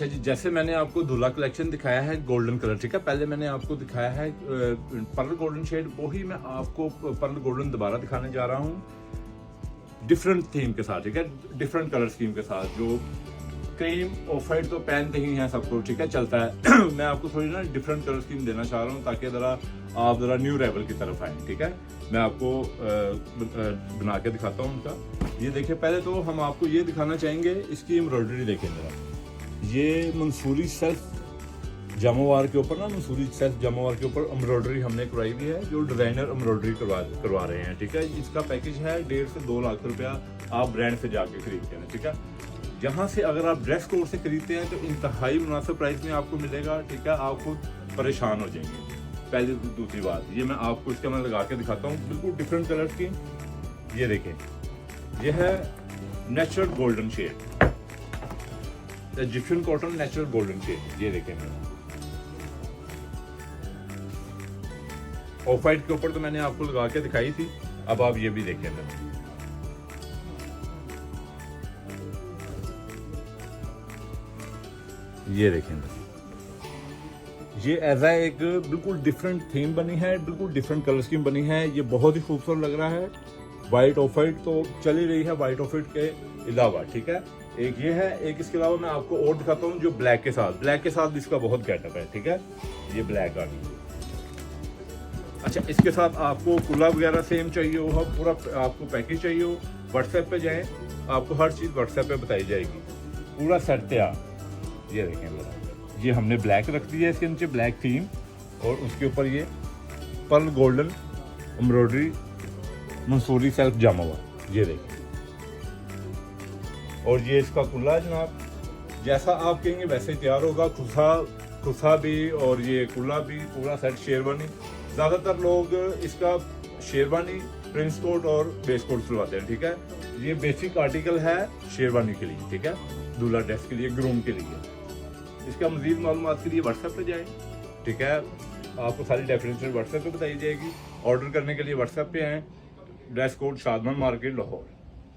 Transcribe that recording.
अच्छा जी, जैसे मैंने आपको दूल्हा कलेक्शन दिखाया है गोल्डन कलर, ठीक है। पहले मैंने आपको दिखाया है पर्ल गोल्डन शेड, वही मैं आपको पर्ल गोल्डन दोबारा दिखाने जा रहा हूँ डिफरेंट थीम के साथ, ठीक है। डिफरेंट कलर स्कीम के साथ, जो क्रीम ऑफ वाइट तो पहनते ही हैं सबको, ठीक है, चलता है। मैं आपको थोड़ी ना डिफरेंट कलर स्कीम देना चाह रहा हूँ ताकि आप ज़रा न्यू लेवल की तरफ आएँ, ठीक है। मैं आपको बना के दिखाता हूँ उनका। ये देखिए, पहले तो हम आपको ये दिखाना चाहेंगे, इसकी एम्ब्रॉयडरी देखें जरा। ये मंसूरी सेल्फ जामोवार के ऊपर ना, मंसूरी सेल्फ जामोवार के ऊपर एम्ब्रॉयडरी हमने करवाई हुई है, जो डिज़ाइनर एम्ब्रॉयडरी करवा रहे हैं, ठीक है। इसका पैकेज है 1.5 से 2 लाख रुपया, आप ब्रांड से जाके खरीदते हैं, ठीक है। जहाँ से अगर आप ड्रेस कोड से खरीदते हैं तो इंतहाई मुनासिब प्राइस में आपको मिलेगा, ठीक है। आप खुद परेशान हो जाएंगे। पहली दूसरी बात, ये मैं आपको इसका मैं लगा के दिखाता हूँ, बिल्कुल डिफरेंट कलर्स की। ये देखें, ये है natural golden shade, Egyptian cotton natural golden shade. ये देखें, ऑफ वाइट के ऊपर तो मैंने आपको लगा के दिखाई थी, अब आप ये भी देखें। ये देखें, ये ऐसा एक बिल्कुल डिफरेंट थीम बनी है, बिल्कुल डिफरेंट कलर स्कीम बनी है। ये बहुत ही खूबसूरत लग रहा है। वाइट ऑफ वाइट तो चल ही रही है, वाइट ऑफ वाइट के अलावा, ठीक है। एक ये है, एक इसके अलावा मैं आपको और दिखाता हूँ जो ब्लैक के साथ भी इसका बहुत गेटअप है, ठीक है। ये ब्लैक आ गई। अच्छा, इसके साथ आपको कुला वगैरह सेम चाहिए हो, पूरा आपको पैकेज चाहिए हो, व्हाट्सएप पे जाएं, आपको हर चीज़ व्हाट्सएप पे बताई जाएगी, पूरा सेट तैयार। ये देखें मेरा, ये हमने ब्लैक रख दिया है, इसके नीचे ब्लैक थीम और उसके ऊपर ये पर्ल गोल्डन एम्ब्रॉयडरी मंसूरी सेल्फ जामा हुआ। ये देखें, और ये इसका कुल्ला है जनाब, जैसा आप कहेंगे वैसे तैयार होगा। खुसा भी और ये कुल्ला भी, पूरा सेट शेरवानी। ज़्यादातर लोग इसका शेरवानी, प्रिंस कोट और बेस कोट सिलवाते हैं, ठीक है। ये बेसिक आर्टिकल है शेरवानी के लिए, ठीक है, दूल्हा ड्रेस के लिए, ग्रूम के लिए। इसका मज़ीद मालूमात के लिए व्हाट्सएप पे जाएं, ठीक है। आपको सारी डेफिनेशन व्हाट्सएप पे बताई जाएगी। ऑर्डर करने के लिए व्हाट्सएप पे आएँ। Dress code Shadman market, Lahore.